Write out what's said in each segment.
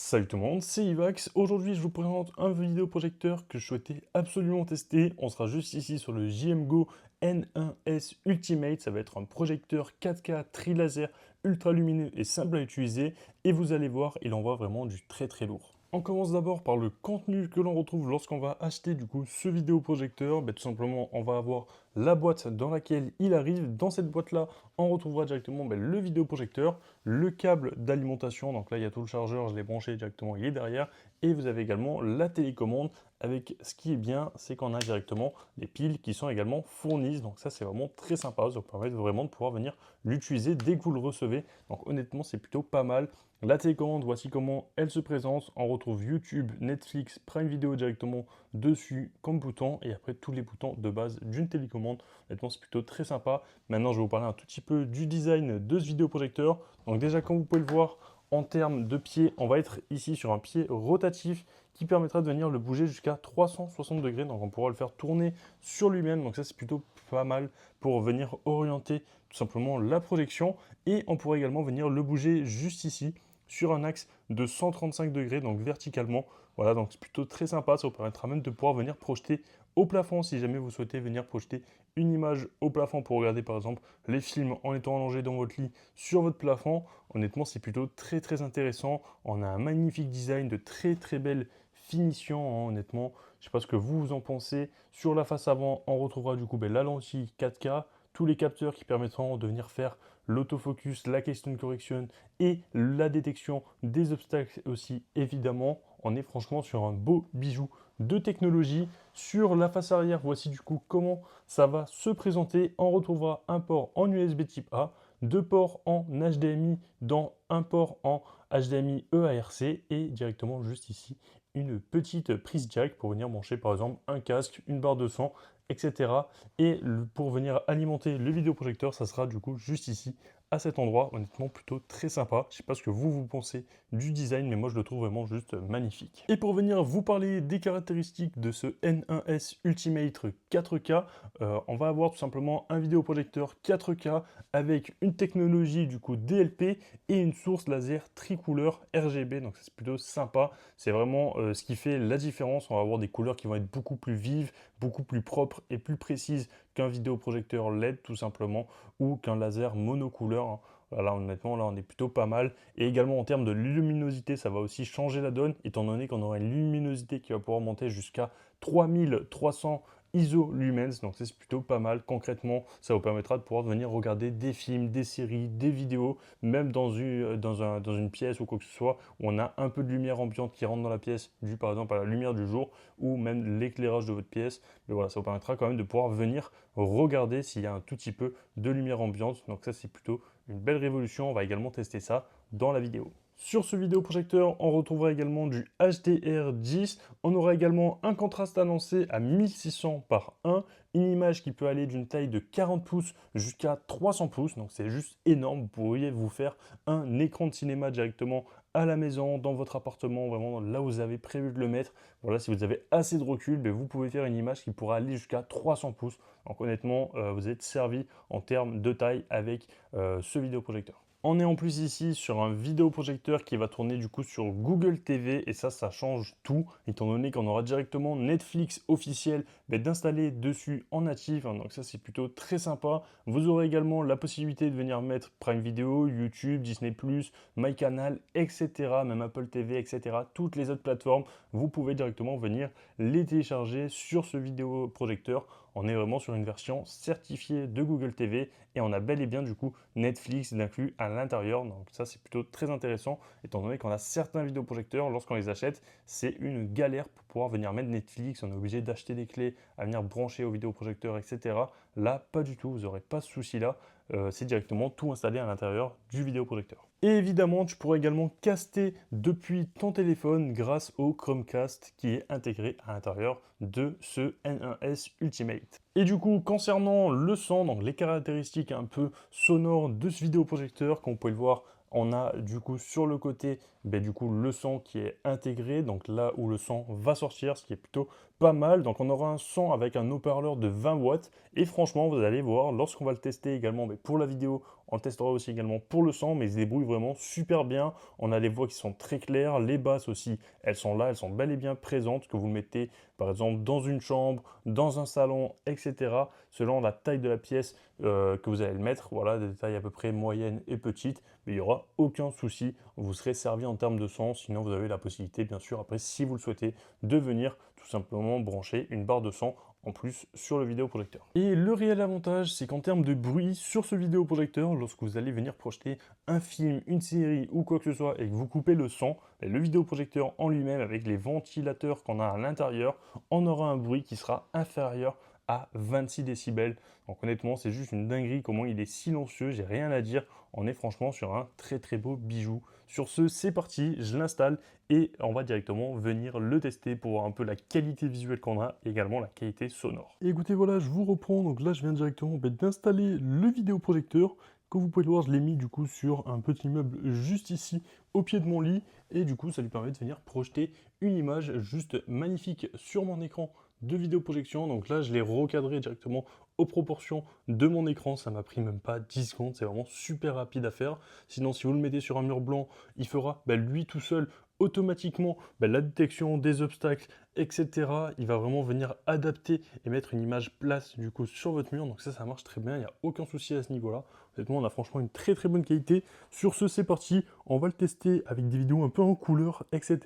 Salut tout le monde, c'est Ivax. Aujourd'hui, je vous présente un vidéoprojecteur que je souhaitais absolument tester. On sera juste ici sur le JMGO N1S Ultimate. Ça va être un projecteur 4K tri-laser ultra lumineux et simple à utiliser. Et vous allez voir, il envoie vraiment du très très lourd. On commence d'abord par le contenu que l'on retrouve lorsqu'on va acheter du coup ce vidéoprojecteur. Tout simplement, on va avoir la boîte dans laquelle il arrive. Dans cette boîte-là, on retrouvera directement le vidéoprojecteur, le câble d'alimentation. Donc là, il y a tout le chargeur, je l'ai branché directement, il est derrière. Et vous avez également la télécommande avec ce qui est bien, c'est qu'on a directement les piles qui sont également fournies. Donc ça, c'est vraiment très sympa. Ça vous permet vraiment de pouvoir venir l'utiliser dès que vous le recevez. Donc honnêtement, c'est plutôt pas mal. La télécommande, voici comment elle se présente. On retrouve YouTube, Netflix, Prime Video directement dessus comme bouton et après tous les boutons de base d'une télécommande. Honnêtement, c'est plutôt très sympa. Maintenant, je vais vous parler un tout petit peu du design de ce vidéoprojecteur. Donc déjà, comme vous pouvez le voir, en termes de pied, on va être ici sur un pied rotatif qui permettra de venir le bouger jusqu'à 360 degrés. Donc on pourra le faire tourner sur lui-même. Donc ça, c'est plutôt pas mal pour venir orienter tout simplement la projection. Et on pourrait également venir le bouger juste ici sur un axe de 135 degrés, donc verticalement. Voilà, donc c'est plutôt très sympa. Ça vous permettra même de pouvoir venir projeter au plafond si jamais vous souhaitez venir projeter une image au plafond pour regarder par exemple les films en étant allongé dans votre lit sur votre plafond. Honnêtement, c'est plutôt très très intéressant. On a un magnifique design, de très très belles finitions, hein, honnêtement. Je ne sais pas ce que vous en pensez. Sur la face avant, on retrouvera du coup la lentille 4K, tous les capteurs qui permettront de venir faire l'autofocus, la question correction et la détection des obstacles aussi évidemment. On est franchement sur un beau bijou de technologie. Sur la face arrière, voici du coup comment ça va se présenter. On retrouvera un port en USB type A, deux ports en HDMI dans un port en HDMI EARC et directement juste ici une petite prise jack pour venir brancher par exemple un casque, une barre de son, etc. Et pour venir alimenter le vidéoprojecteur, ça sera du coup juste ici à cet endroit, honnêtement plutôt très sympa. Je ne sais pas ce que vous pensez du design, mais moi je le trouve vraiment juste magnifique. Et pour venir vous parler des caractéristiques de ce N1S Ultimate 4K, on va avoir tout simplement un vidéoprojecteur 4K avec une technologie du coup DLP et une source laser tricouleur RGB, donc c'est plutôt sympa. C'est vraiment ce qui fait la différence. On va avoir des couleurs qui vont être beaucoup plus vives, beaucoup plus propres et plus précises qu'un vidéoprojecteur LED tout simplement ou qu'un laser monocouleur, hein. Voilà, honnêtement, là, on est plutôt pas mal. Et également, en termes de luminosité, ça va aussi changer la donne, étant donné qu'on aura une luminosité qui va pouvoir monter jusqu'à 3300 ISO lumens. Donc, c'est plutôt pas mal. Concrètement, ça vous permettra de pouvoir venir regarder des films, des séries, des vidéos, même dans une pièce ou quoi que ce soit, où on a un peu de lumière ambiante qui rentre dans la pièce, due par exemple à la lumière du jour, ou même l'éclairage de votre pièce. Mais voilà, ça vous permettra quand même de pouvoir venir regarder s'il y a un tout petit peu de lumière ambiante. Donc ça, c'est plutôt une belle révolution. On va également tester ça dans la vidéo. Sur ce vidéoprojecteur, on retrouvera également du HDR10. On aura également un contraste annoncé à 1600 par 1, une image qui peut aller d'une taille de 40 pouces jusqu'à 300 pouces. Donc c'est juste énorme. Vous pourriez vous faire un écran de cinéma directement à la maison, dans votre appartement, vraiment là où vous avez prévu de le mettre. Voilà, si vous avez assez de recul, vous pouvez faire une image qui pourra aller jusqu'à 300 pouces. Donc honnêtement, vous êtes servi en termes de taille avec ce vidéoprojecteur. On est en plus ici sur un vidéoprojecteur qui va tourner du coup sur Google TV et ça change tout étant donné qu'on aura directement Netflix officiel d'installer dessus en natif, hein. Donc ça c'est plutôt très sympa. Vous aurez également la possibilité de venir mettre Prime Video, YouTube, Disney+, MyCanal, etc. Même Apple TV, etc. Toutes les autres plateformes, vous pouvez directement venir les télécharger sur ce vidéoprojecteur. On est vraiment sur une version certifiée de Google TV et on a bel et bien du coup Netflix d'inclus à l'intérieur. Donc ça c'est plutôt très intéressant étant donné qu'on a certains vidéoprojecteurs, lorsqu'on les achète, c'est une galère pour pouvoir venir mettre Netflix. On est obligé d'acheter des clés à venir brancher au vidéoprojecteur, etc. Là, pas du tout, vous n'aurez pas ce souci-là. C'est directement tout installé à l'intérieur du vidéoprojecteur. Et évidemment, tu pourras également caster depuis ton téléphone grâce au Chromecast qui est intégré à l'intérieur de ce N1S Ultimate. Et du coup, concernant le son, donc les caractéristiques un peu sonores de ce vidéoprojecteur, comme vous pouvez le voir, on a du coup sur le côté du coup, le son qui est intégré, donc là où le son va sortir, ce qui est plutôt pas mal. Donc on aura un son avec un haut-parleur de 20 watts et franchement vous allez voir lorsqu'on va le tester également pour la vidéo, On testera aussi également pour le son, mais il se débrouille vraiment super bien. On a les voix qui sont très claires, les basses aussi, elles sont là, elles sont bel et bien présentes, que vous le mettez par exemple dans une chambre, dans un salon, etc. Selon la taille de la pièce que vous allez le mettre, voilà, des tailles à peu près moyennes et petites, mais il n'y aura aucun souci, vous serez servi en termes de son. Sinon vous avez la possibilité, bien sûr, après si vous le souhaitez, de venir tout simplement brancher une barre de son en plus sur le vidéoprojecteur. Et le réel avantage, c'est qu'en termes de bruit sur ce vidéoprojecteur, lorsque vous allez venir projeter un film, une série ou quoi que ce soit et que vous coupez le son, le vidéoprojecteur en lui-même avec les ventilateurs qu'on a à l'intérieur, on aura un bruit qui sera inférieur à 26 décibels. Donc honnêtement, c'est juste une dinguerie comment il est silencieux, j'ai rien à dire. On est franchement sur un très très beau bijou. Sur ce, c'est parti, je l'installe et on va directement venir le tester pour voir un peu la qualité visuelle qu'on a et également la qualité sonore. Et écoutez, voilà, je vous reprends. Donc là, je viens directement d'installer le vidéoprojecteur. Comme vous pouvez le voir, je l'ai mis du coup sur un petit meuble juste ici au pied de mon lit et du coup, ça lui permet de venir projeter une image juste magnifique sur mon écran de vidéoprojection. Donc là, je l'ai recadré directement aux proportions de mon écran. Ça m'a pris même pas 10 secondes. C'est vraiment super rapide à faire. Sinon, si vous le mettez sur un mur blanc, il fera lui tout seul automatiquement la détection des obstacles, etc. Il va vraiment venir adapter et mettre une image place du coup sur votre mur. Donc ça marche très bien. Il n'y a aucun souci à ce niveau-là. Honnêtement, on a franchement une très très bonne qualité. Sur ce, c'est parti. On va le tester avec des vidéos un peu en couleur, etc.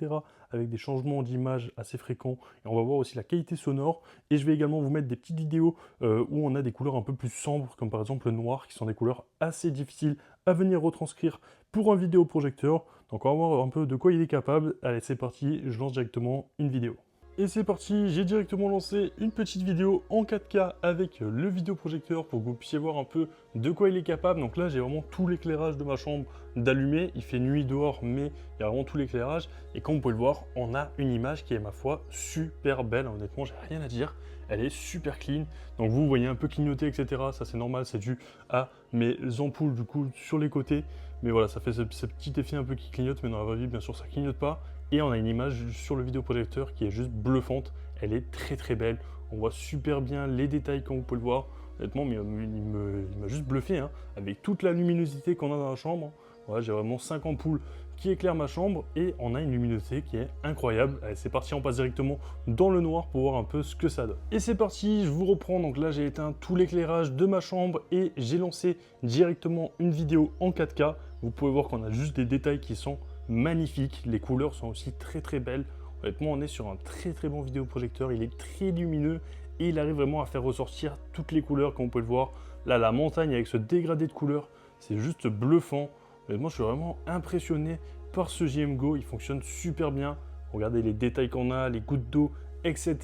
Avec des changements d'image assez fréquents. Et on va voir aussi la qualité sonore. Et je vais également vous mettre des petites vidéos où on a des couleurs un peu plus sombres, comme par exemple le noir, qui sont des couleurs assez difficiles à venir retranscrire pour un vidéoprojecteur. Donc on va voir un peu de quoi il est capable. Allez, c'est parti, je lance directement une vidéo. Et c'est parti, j'ai directement lancé une petite vidéo en 4K avec le vidéoprojecteur pour que vous puissiez voir un peu de quoi il est capable. Donc là, j'ai vraiment tout l'éclairage de ma chambre d'allumé. Il fait nuit dehors, mais il y a vraiment tout l'éclairage. Et comme vous pouvez le voir, on a une image qui est, ma foi, super belle. Honnêtement, j'ai rien à dire. Elle est super clean. Donc vous voyez un peu clignoter, etc. Ça, c'est normal, c'est dû à mes ampoules du coup sur les côtés. Mais voilà, ça fait ce petit effet un peu qui clignote, mais dans la vraie vie, bien sûr, ça clignote pas. Et on a une image sur le vidéoprojecteur qui est juste bluffante. Elle est très très belle. On voit super bien les détails comme vous pouvez le voir. Honnêtement, mais il m'a juste bluffé, hein, avec toute la luminosité qu'on a dans la chambre. Voilà, j'ai vraiment 5 ampoules qui éclairent ma chambre et on a une luminosité qui est incroyable. Allez, c'est parti, on passe directement dans le noir pour voir un peu ce que ça donne. Et c'est parti, je vous reprends. Donc là, j'ai éteint tout l'éclairage de ma chambre et j'ai lancé directement une vidéo en 4K. Vous pouvez voir qu'on a juste des détails qui sont magnifiques. Les couleurs sont aussi très très belles. Honnêtement, on est sur un très très bon vidéoprojecteur. Il est très lumineux et il arrive vraiment à faire ressortir toutes les couleurs, comme vous pouvez le voir. Là, la montagne avec ce dégradé de couleurs, c'est juste bluffant. Honnêtement, je suis vraiment impressionné par ce JM Go. Il fonctionne super bien. Regardez les détails qu'on a, les gouttes d'eau, etc.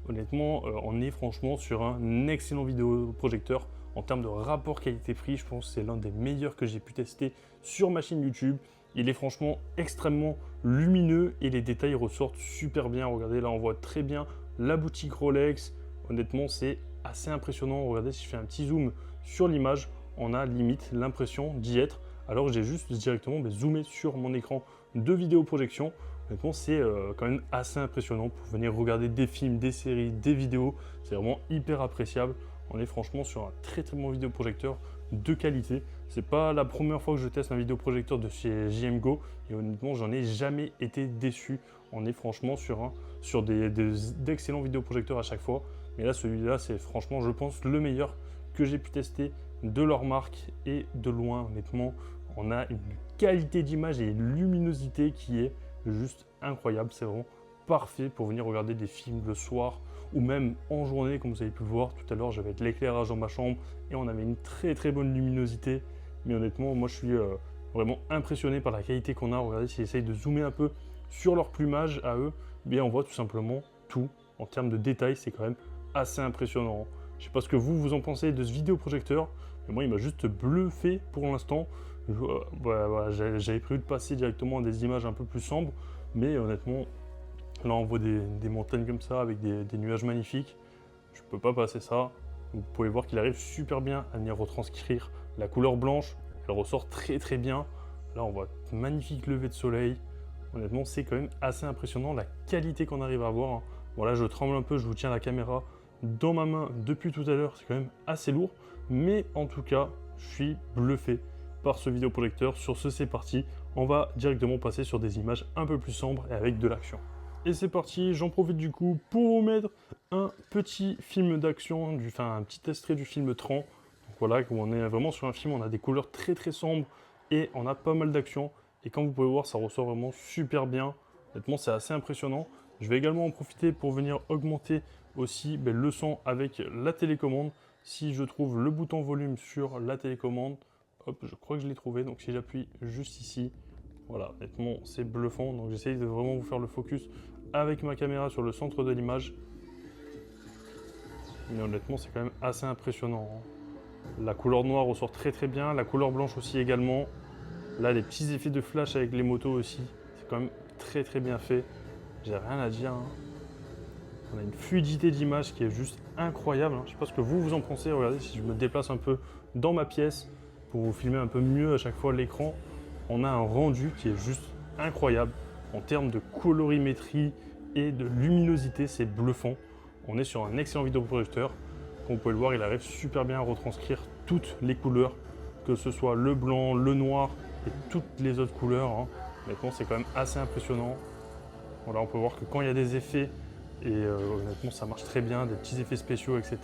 Honnêtement, on est franchement sur un excellent vidéoprojecteur. En termes de rapport qualité-prix, je pense que c'est l'un des meilleurs que j'ai pu tester sur ma chaîne YouTube. Il est franchement extrêmement lumineux et les détails ressortent super bien. Regardez, là, on voit très bien la boutique Rolex. Honnêtement, c'est assez impressionnant. Regardez, si je fais un petit zoom sur l'image, on a limite l'impression d'y être. Alors que j'ai juste directement zoomé sur mon écran de vidéoprojection. Honnêtement, c'est quand même assez impressionnant pour venir regarder des films, des séries, des vidéos. C'est vraiment hyper appréciable. On est franchement sur un très très bon vidéoprojecteur de qualité. C'est pas la première fois que je teste un vidéoprojecteur de chez JM Go et honnêtement, j'en ai jamais été déçu. On est franchement sur d'excellents vidéoprojecteurs à chaque fois. Mais là, celui-là, c'est franchement, je pense, le meilleur que j'ai pu tester de leur marque et de loin. Honnêtement, on a une qualité d'image et une luminosité qui est juste incroyable. C'est vraiment parfait pour venir regarder des films le soir ou même en journée, comme vous avez pu le voir tout à l'heure. J'avais de l'éclairage dans ma chambre et on avait une très très bonne luminosité. Mais honnêtement, moi je suis vraiment impressionné par la qualité qu'on a. Regardez, s'ils essayent de zoomer un peu sur leur plumage à eux, bien on voit tout simplement tout. En termes de détails, c'est quand même assez impressionnant. Je ne sais pas ce que vous en pensez de ce vidéoprojecteur, mais moi il m'a juste bluffé pour l'instant. Voilà, j'avais prévu de passer directement à des images un peu plus sombres, mais honnêtement, là on voit des montagnes comme ça avec des nuages magnifiques. Je ne peux pas passer ça. Vous pouvez voir qu'il arrive super bien à venir retranscrire la couleur blanche. Elle ressort très très bien. Là on voit un magnifique lever de soleil. Honnêtement, c'est quand même assez impressionnant la qualité qu'on arrive à avoir, hein. Voilà, je tremble un peu, je vous tiens la caméra dans ma main depuis tout à l'heure. C'est quand même assez lourd. Mais en tout cas, je suis bluffé par ce vidéoprojecteur. Sur ce, c'est parti. On va directement passer sur des images un peu plus sombres et avec de l'action. Et c'est parti, j'en profite du coup pour vous mettre un petit film d'action, enfin un petit extrait du film Tron. Donc voilà, où on est vraiment sur un film, on a des couleurs très très sombres et on a pas mal d'action. Et comme vous pouvez voir, ça ressort vraiment super bien. Honnêtement, c'est assez impressionnant. Je vais également en profiter pour venir augmenter aussi le son avec la télécommande. Si je trouve le bouton volume sur la télécommande, hop, je crois que je l'ai trouvé. Donc si j'appuie juste ici, voilà, honnêtement, c'est bluffant. Donc j'essaye de vraiment vous faire le focus avec ma caméra sur le centre de l'image. Mais honnêtement, c'est quand même assez impressionnant. La couleur noire ressort très très bien. La couleur blanche aussi également. Là, les petits effets de flash avec les motos aussi. C'est quand même très très bien fait. J'ai rien à dire. On a une fluidité d'image qui est juste incroyable. Je ne sais pas ce que vous en pensez. Regardez, si je me déplace un peu dans ma pièce pour vous filmer un peu mieux à chaque fois l'écran, on a un rendu qui est juste incroyable. En termes de colorimétrie et de luminosité, c'est bluffant. On est sur un excellent vidéoprojecteur. Comme vous pouvez le voir, il arrive super bien à retranscrire toutes les couleurs, que ce soit le blanc, le noir et toutes les autres couleurs. Honnêtement, c'est quand même assez impressionnant. Voilà, on peut voir que quand il y a des effets, et honnêtement, ça marche très bien, des petits effets spéciaux, etc.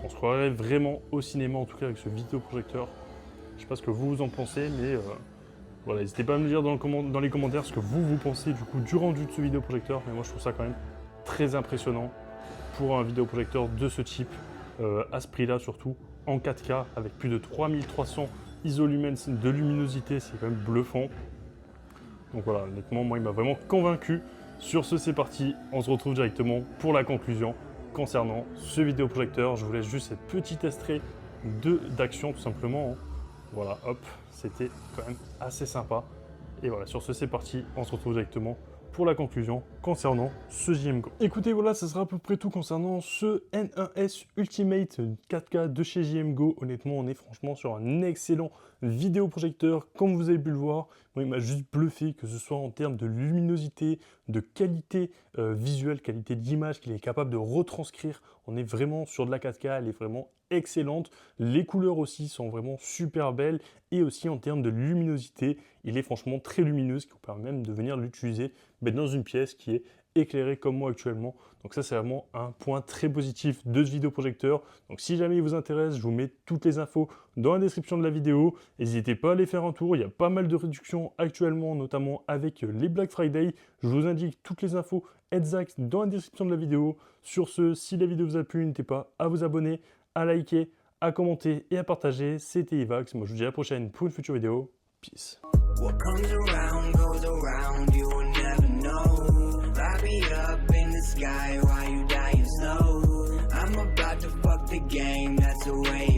On se croirait vraiment au cinéma, en tout cas avec ce vidéoprojecteur. Je ne sais pas ce que vous en pensez, mais voilà, n'hésitez pas à me dire dans les commentaires ce que vous pensez du coup du rendu de ce vidéoprojecteur. Mais moi, je trouve ça quand même très impressionnant pour un vidéoprojecteur de ce type, à ce prix-là surtout, en 4K, avec plus de 3300 isolumens de luminosité, c'est quand même bluffant. Donc voilà, honnêtement, moi, il m'a vraiment convaincu. Sur ce, c'est parti. On se retrouve directement pour la conclusion concernant ce vidéoprojecteur. Je vous laisse juste cette petite extrait d'action, tout simplement. Voilà, hop, c'était quand même assez sympa. Et voilà, sur ce, c'est parti. On se retrouve directement pour la conclusion concernant ce JM Go. Écoutez, voilà, ça sera à peu près tout concernant ce N1S Ultimate 4K de chez JM Go. Honnêtement, on est franchement sur un excellent vidéoprojecteur, comme vous avez pu le voir. Moi, il m'a juste bluffé, que ce soit en termes de luminosité, de qualité visuelle, qualité d'image qu'il est capable de retranscrire. On est vraiment sur de la 4K, elle est vraiment excellente. Les couleurs aussi sont vraiment super belles. Et aussi en termes de luminosité, il est franchement très lumineux, ce qui vous permet même de venir l'utiliser dans une pièce qui est éclairée comme moi actuellement. Donc ça, c'est vraiment un point très positif de ce vidéoprojecteur. Donc si jamais il vous intéresse, je vous mets toutes les infos dans la description de la vidéo. N'hésitez pas à aller faire un tour. Il y a pas mal de réductions actuellement, notamment avec les Black Friday. Je vous indique toutes les infos exactes dans la description de la vidéo. Sur ce, si la vidéo vous a plu, n'hésitez pas à vous abonner, à liker, à commenter et à partager. C'était Evax. Moi, je vous dis à la prochaine pour une future vidéo. Peace. What comes around goes around, you will never know. Light me up in the sky while you die slow. I'm about to fuck the game, that's the way